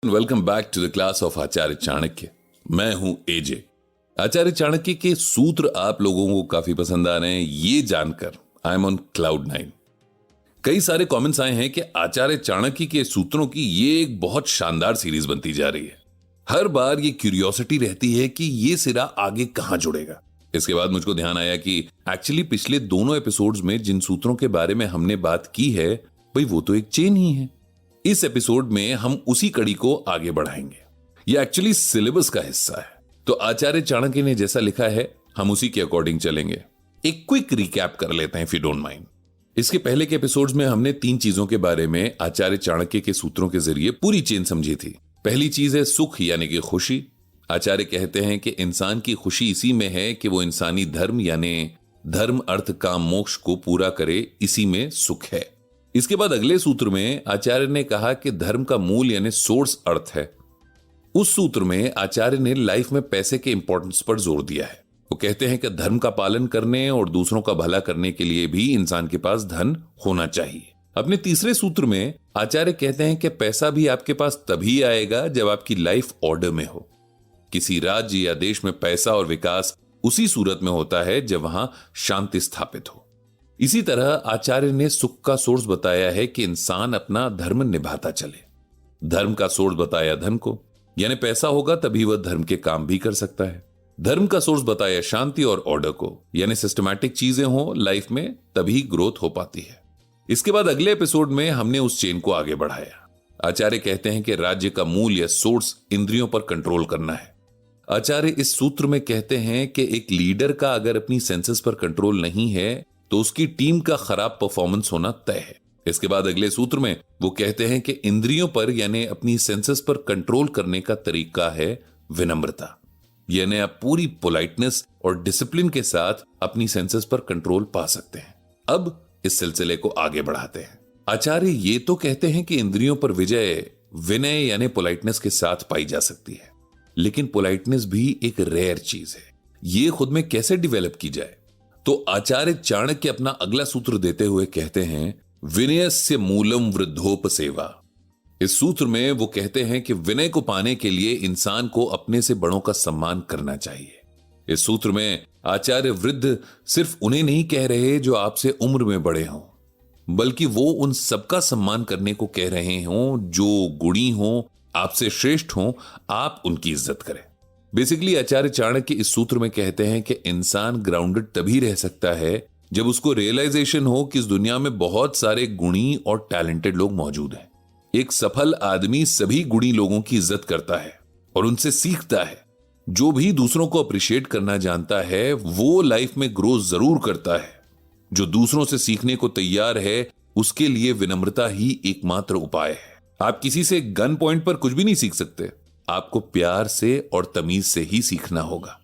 Welcome back to the class of Acharya Chanakya. मैं हूं एजे। आचार्य चाणक्य के सूत्र आप लोगों को काफी पसंद आ रहे हैं, ये जानकर आई एम ऑन क्लाउड 9। कई सारे कमेंट्स आए हैं कि आचार्य चाणक्य के सूत्रों की ये एक बहुत शानदार सीरीज बनती जा रही है। हर बार ये क्यूरियोसिटी रहती है कि ये सिरा आगे कहां जुड़ेगा। इसके बाद मुझको ध्यान आया कि एक्चुअली पिछले दोनों एपिसोड्स में जिन सूत्रों के बारे में हमने बात की है, भाई वो तो एक चेन ही है। इस एपिसोड में हम उसी कड़ी को आगे बढ़ाएंगे। ये एक्चुअली सिलेबस का हिस्सा है, तो आचार्य चाणक्य ने जैसा लिखा है हम उसी के अकॉर्डिंग चलेंगे। एक क्विक रिकैप कर लेते हैं इफ यू डोंट माइंड। इसके पहले के एपिसोड्स में हमने 3 चीजों के बारे में आचार्य चाणक्य के सूत्रों के जरिए पूरी चेन समझी थी। पहली चीज है सुख यानी कि खुशी। आचार्य कहते हैं कि इंसान की खुशी इसी में है कि वो इंसानी धर्म यानी धर्म अर्थ काम मोक्ष को पूरा करे, इसी में सुख है। इसके बाद अगले सूत्र में आचार्य ने कहा कि धर्म का मूल यानी सोर्स अर्थ है। उस सूत्र में आचार्य ने लाइफ में पैसे के इंपॉर्टेंस पर जोर दिया है। वो कहते हैं कि धर्म का पालन करने और दूसरों का भला करने के लिए भी इंसान के पास धन होना चाहिए। अपने तीसरे सूत्र में आचार्य कहते हैं कि पैसा भी आपके पास तभी आएगा जब आपकी लाइफ ऑर्डर में हो। किसी राज्य या देश में पैसा और विकास उसी सूरत में होता है जब वहां शांति स्थापित हो। इसी तरह आचार्य ने सुख का सोर्स बताया है कि इंसान अपना धर्म निभाता चले। धर्म का सोर्स बताया धन को, यानी पैसा होगा तभी वह धर्म के काम भी कर सकता है। धर्म का सोर्स बताया शांति और ऑर्डर को, यानी सिस्टमैटिक चीजें हो लाइफ में तभी ग्रोथ हो पाती है। इसके बाद अगले एपिसोड में हमने उस चेन को आगे बढ़ाया। आचार्य कहते हैं कि राज्य का मूल या सोर्स इंद्रियों पर कंट्रोल करना है। आचार्य इस सूत्र में कहते हैं कि एक लीडर का अगर अपनी सेंसेस पर कंट्रोल नहीं है तो उसकी टीम का खराब परफॉर्मेंस होना तय है। इसके बाद अगले सूत्र में वो कहते हैं कि इंद्रियों पर यानी अपनी सेंसेस पर कंट्रोल करने का तरीका है विनम्रता, यानी आप पूरी पोलाइटनेस और डिसिप्लिन के साथ अपनी सेंसेस पर कंट्रोल पा सकते हैं। अब इस सिलसिले को आगे बढ़ाते हैं। आचार्य ये तो कहते हैं कि इंद्रियों पर विजय विनय यानी पोलाइटनेस के साथ पाई जा सकती है, लेकिन पोलाइटनेस भी एक रेयर चीज है। ये खुद में कैसे डिवेलप की जाए? तो आचार्य चाणक्य अपना अगला सूत्र देते हुए कहते हैं विनयस्य मूलम वृद्धोपसेवा। इस सूत्र में वो कहते हैं कि विनय को पाने के लिए इंसान को अपने से बड़ों का सम्मान करना चाहिए। इस सूत्र में आचार्य वृद्ध सिर्फ उन्हें नहीं कह रहे जो आपसे उम्र में बड़े हों, बल्कि वो उन सबका सम्मान करने को कह रहे हों जो गुणी हों, आपसे श्रेष्ठ हों, आप उनकी इज्जत करें। बेसिकली आचार्य चाणक्य इस सूत्र में कहते हैं कि इंसान ग्राउंडेड तभी रह सकता है जब उसको रियलाइजेशन हो कि इस दुनिया में बहुत सारे गुणी और टैलेंटेड लोग मौजूद हैं। एक सफल आदमी सभी गुणी लोगों की इज्जत करता है और उनसे सीखता है। जो भी दूसरों को अप्रिशिएट करना जानता है वो लाइफ में ग्रो जरूर करता है। जो दूसरों से सीखने को तैयार है उसके लिए विनम्रता ही एकमात्र उपाय है। आप किसी से गन पॉइंट पर कुछ भी नहीं सीख सकते, आपको प्यार से और तमीज से ही सीखना होगा।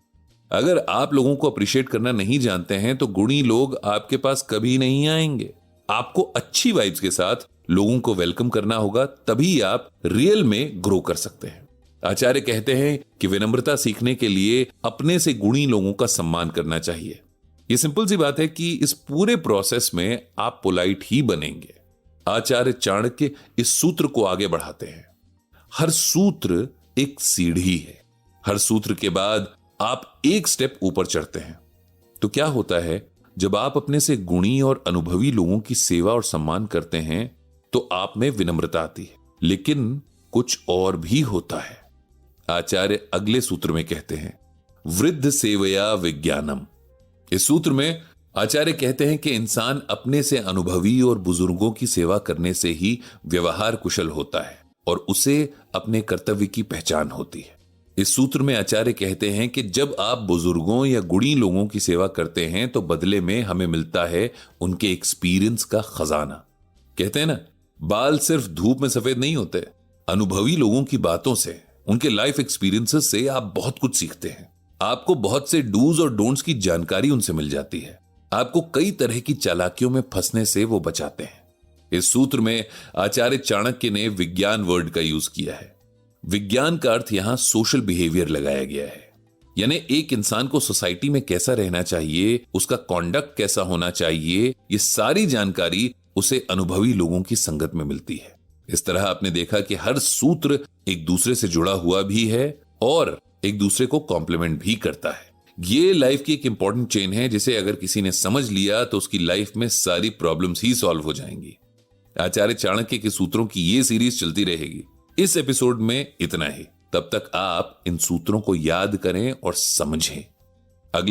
अगर आप लोगों को अप्रिशिएट करना नहीं जानते हैं तो गुणी लोग आपके पास कभी नहीं आएंगे। आपको अच्छी वाइब्स के साथ लोगों को वेलकम करना होगा, तभी आप रियल में ग्रो कर सकते हैं। आचार्य कहते हैं कि विनम्रता सीखने के लिए अपने से गुणी लोगों का सम्मान करना चाहिए। यह सिंपल सी बात है कि इस पूरे प्रोसेस में आप पोलाइट ही बनेंगे। आचार्य चाणक्य इस सूत्र को आगे बढ़ाते हैं। हर सूत्र एक सीढ़ी है। हर सूत्र के बाद आप एक स्टेप ऊपर चढ़ते हैं। तो क्या होता है जब आप अपने से गुणी और अनुभवी लोगों की सेवा और सम्मान करते हैं तो आप में विनम्रता आती है। लेकिन कुछ और भी होता है। आचार्य अगले सूत्र में कहते हैं वृद्ध सेवया विज्ञानम। इस सूत्र में आचार्य कहते हैं कि इंसान अपने से अनुभवी और बुजुर्गों की सेवा करने से ही व्यवहार कुशल होता है और उसे अपने कर्तव्य की पहचान होती है। इस सूत्र में आचार्य कहते हैं कि जब आप बुजुर्गों या गुणी लोगों की सेवा करते हैं तो बदले में हमें मिलता है उनके एक्सपीरियंस का खजाना। कहते हैं ना, बाल सिर्फ धूप में सफेद नहीं होते। अनुभवी लोगों की बातों से, उनके लाइफ एक्सपीरियंसेस से आप बहुत कुछ सीखते हैं। आपको बहुत से डूज और डोंट्स की जानकारी उनसे मिल जाती है। आपको कई तरह की चालाकियों में फंसने से वो बचाते हैं। इस सूत्र में आचार्य चाणक्य ने विज्ञान वर्ड का यूज किया है। विज्ञान का अर्थ यहां सोशल बिहेवियर लगाया गया है, यानी एक इंसान को सोसाइटी में कैसा रहना चाहिए, उसका कॉन्डक्ट कैसा होना चाहिए, ये सारी जानकारी उसे अनुभवी लोगों की संगत में मिलती है। इस तरह आपने देखा कि हर सूत्र एक दूसरे से जुड़ा हुआ भी है और एक दूसरे को कॉम्प्लीमेंट भी करता है। ये लाइफ की एक इंपॉर्टेंट चेन है जिसे अगर किसी ने समझ लिया तो उसकी लाइफ में सारी प्रॉब्लम्स ही सॉल्व हो जाएंगी। आचार्य चाणक्य के सूत्रों की ये सीरीज चलती रहेगी। इस एपिसोड में इतना ही। तब तक आप इन सूत्रों को याद करें और समझें। अगले